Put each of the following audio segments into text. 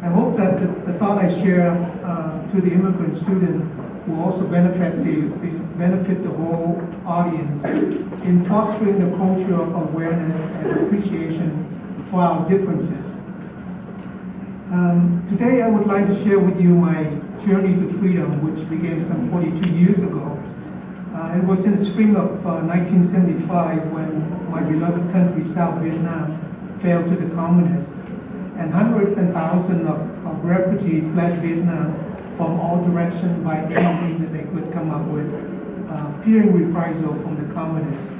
I hope that the thought I share to the immigrant student will also benefit the whole audience in fostering the culture of awareness and appreciation for our differences. Today I would like to share with you my journey to freedom, which began some 42 years ago. It was in the spring of 1975 when my beloved country, South Vietnam, fell to the communists, and hundreds and thousands of refugees fled Vietnam from all directions by anything that they could come up with, fearing reprisal from the communists.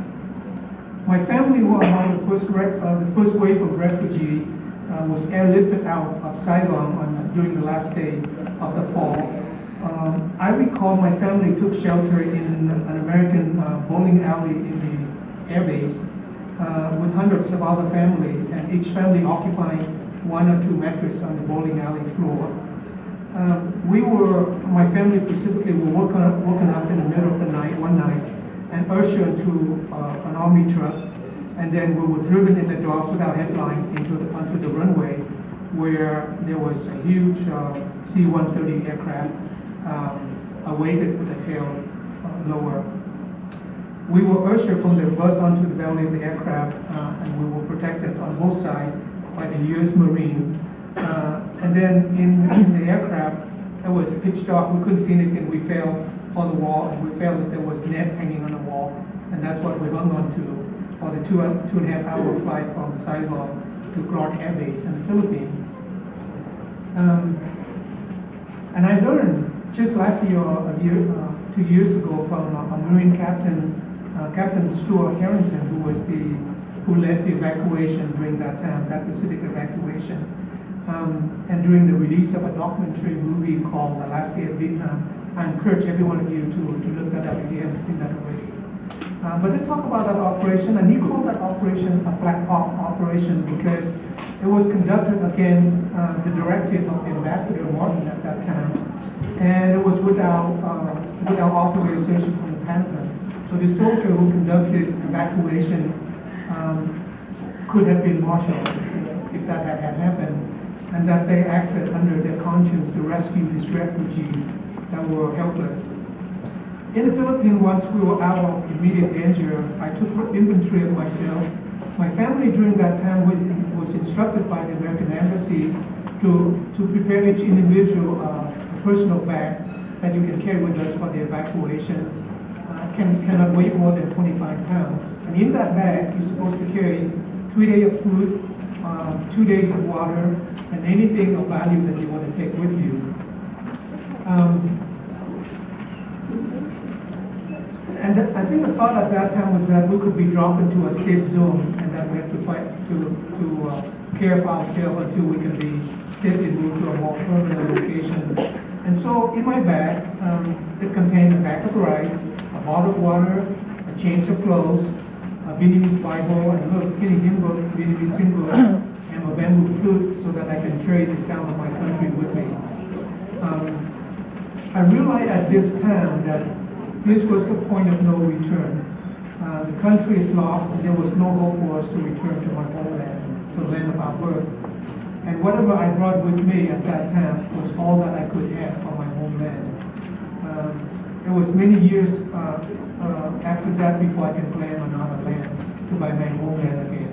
My family were among the first wave of refugees was airlifted out of Saigon during the last day of the fall. I recall my family took shelter in an American bowling alley in the airbase with hundreds of other families, and each family occupying one or two mattresses on the bowling alley floor. My family specifically, were woken up in the middle of the night, one night, and ushered into an army truck, and then we were driven in the dark with our headline onto the runway, where there was a huge C-130 aircraft awaited with the tail lower. We were ushered from the bus onto the belly of the aircraft, and we were protected on both sides by the U.S. Marine. And then in the aircraft, it was pitch dark. We couldn't see anything. We fell for the wall, and we felt that there was nets hanging on the wall, and that's what we hung on to for the two and a half hour flight from Saigon to Clark Air Base in the Philippines. And I learned just last year, 2 years ago, from a Marine captain, Captain Stuart Harrington, who led the evacuation during that time, that Pacific evacuation. And during the release of a documentary movie called The Last Day of Vietnam. I encourage every one of you to look that up if you haven't seen that already. But they talk about that operation, and he called that operation a black ops operation because it was conducted against the directive of Ambassador Martin at that time, and it was without authorization from the Pentagon. So the soldier who conducted this evacuation could have been marshaled if that had happened, and that they acted under their conscience to rescue these refugees that were helpless. In the Philippines, once we were out of immediate danger, I took inventory of myself. My family during that time was instructed by the American Embassy to prepare each individual a personal bag that you can carry with us for the evacuation. Cannot weigh more than 25 pounds. And in that bag, you're supposed to carry 3 days of food, 2 days of water, and anything of value that you want to take with you. And I think the thought at that time was that we could be dropped into a safe zone, and that we have to fight to care for ourselves until we can be safely moved to a more permanent location. And so in my bag, it contained a bag of rice, a bottle of water, a change of clothes, a Vietnamese Bible, and a little skinny hymn book, Vietnamese hymn book, and a bamboo flute so that I can carry the sound of my country with me. I realized at this time that this was the point of no return. The country is lost, and there was no hope for us to return to my homeland, to the land of our birth. And whatever I brought with me at that time was all that I could have from my homeland. It was many years after that before I could claim another land to buy my homeland again.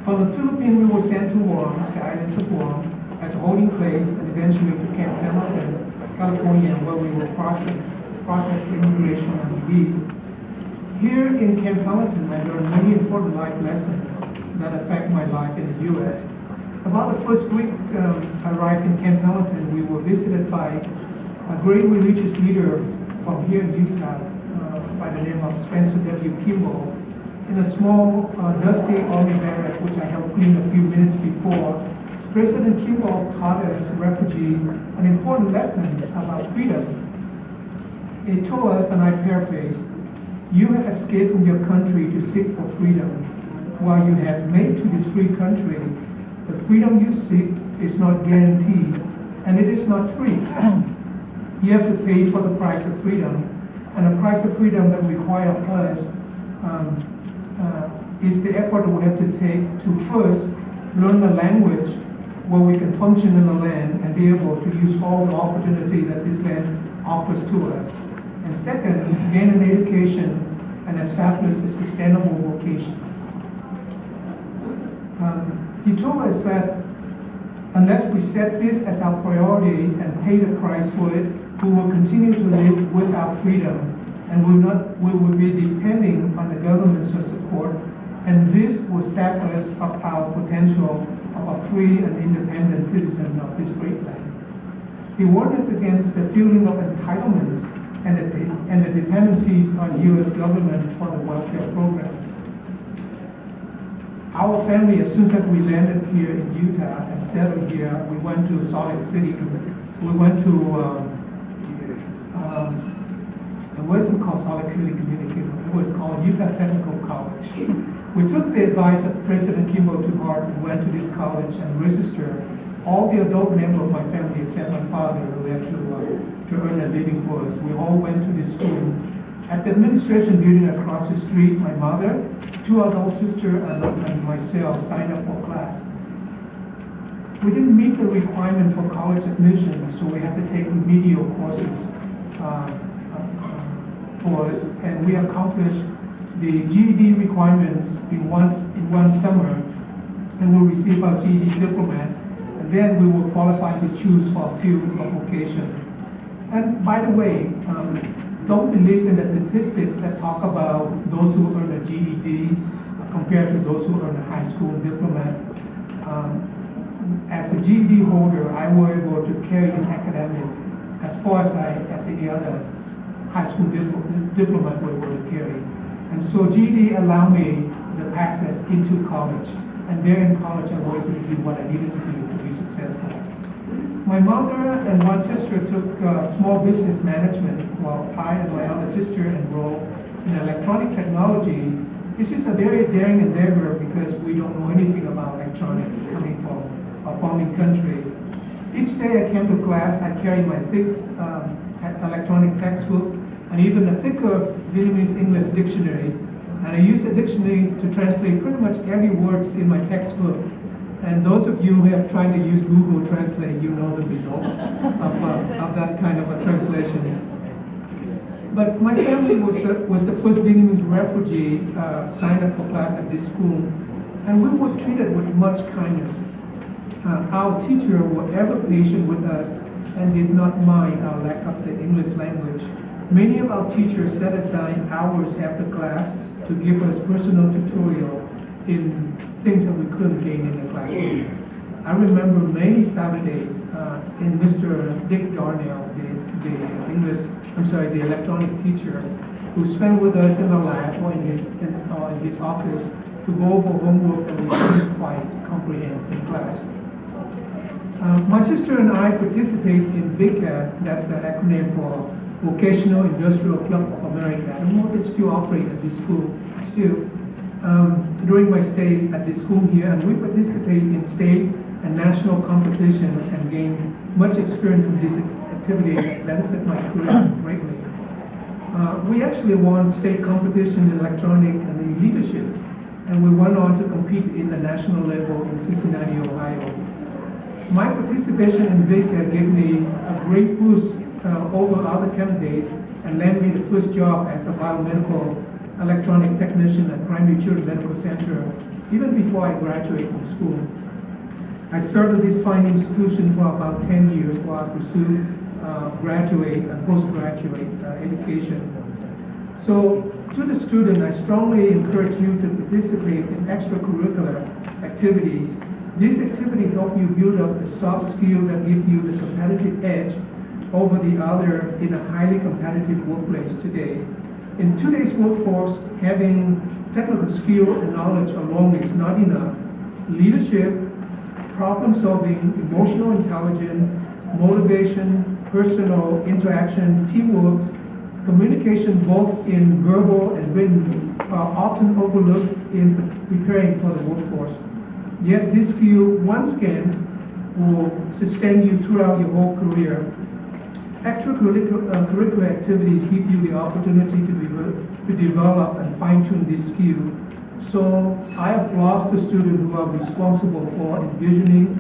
From the Philippines, we were sent to Guam, the islands of Guam, as a holding place, and eventually to Camp Pendleton, California, where we were processed for immigration and release. Here in Camp Pendleton, I learned many important life lessons that affect my life in the U.S. About the first week I arrived in Camp Pendleton, we were visited by a great religious leader from here in Utah by the name of Spencer W. Kimball, in a small, dusty army barrack, which I helped clean a few minutes before. President Kimball taught us, refugees, an important lesson about freedom. He told us, and I paraphrase, "You have escaped from your country to seek for freedom. While you have made to this free country, the freedom you seek is not guaranteed, and it is not free. You have to pay for the price of freedom, and the price of freedom that requires us is the effort we have to take to first learn the language where we can function in the land and be able to use all the opportunity that this land offers to us. And second, gain an education and establish a sustainable vocation. He told us that unless we set this as our priority and pay the price for it, we will continue to live without freedom, and we will be depending on the government's support, and this will sap us of our potential of a free and independent citizen of this great land. He warned us against the feeling of entitlement and the dependencies on U.S. government for the welfare program. Our family, as soon as we landed here in Utah and settled here, we went to Salt Lake City. We went to, it wasn't called Salt Lake City Community, it was called Utah Technical College. We took the advice of President Kimball to heart and went to this college and registered all the adult members of my family except my father, who had to earn a living for us. We all went to this school. At the administration building across the street, my mother, 2 adult sisters, and myself signed up for class. We didn't meet the requirement for college admission, so we had to take remedial courses for us, and we accomplished the GED requirements in one summer, and we'll receive our GED diploma, and then we were qualified to choose for a field of vocation. And by the way, don't believe in the statistics that talk about those who earn a GED compared to those who earn a high school diploma. As a GED holder, I was able to carry an academic as far as any other high school diploma were able to carry. And so GED allowed me the access into college. And there in college, I was able to do what I needed to do to be successful. My mother and one sister took small business management, while I and my other sister enrolled in electronic technology. This is a very daring endeavor because we don't know anything about electronic coming from a farming country. Each day I came to class, I carried my thick electronic textbook and even a thicker Vietnamese English dictionary. And I used a dictionary to translate pretty much every word in my textbook. And those of you who have tried to use Google Translate, you know the result of that kind of a translation. But my family was the first Vietnamese refugee signed up for class at this school, and we were treated with much kindness. Our teacher was ever patient with us and did not mind our lack of the English language. Many of our teachers set aside hours after class to give us personal tutorial in things that we couldn't gain in the classroom. I remember many Saturdays in Mr. Dick Darnell, the electronic teacher, who spent with us in the lab or in his office to go over homework that we couldn't quite comprehend in class. My sister and I participate in VICA, that's an acronym for Vocational Industrial Club of America. I don't know if it's still operating at this school. Still, during my stay at this school here, and we participate in state and national competition and gain much experience from this activity that benefit my career greatly. We actually won state competition in electronic and in leadership, and we went on to compete in the national level in Cincinnati, Ohio. My participation in VICA gave me a great boost over other candidates and landed me the first job as a biomedical electronic technician at Primary Children's Medical Center, even before I graduated from school. I served at this fine institution for about 10 years while I pursued graduate and postgraduate education. So to the student, I strongly encourage you to participate in extracurricular activities. These activities help you build up the soft skills that give you the competitive edge over the other in a highly competitive workplace today. In today's workforce, having technical skill and knowledge alone is not enough. Leadership, problem solving, emotional intelligence, motivation, personal interaction, teamwork, communication both in verbal and written are often overlooked in preparing for the workforce. Yet this skill, once gained, will sustain you throughout your whole career. Extracurricular activities give you the opportunity to develop and fine-tune this skill. So I applaud the students who are responsible for envisioning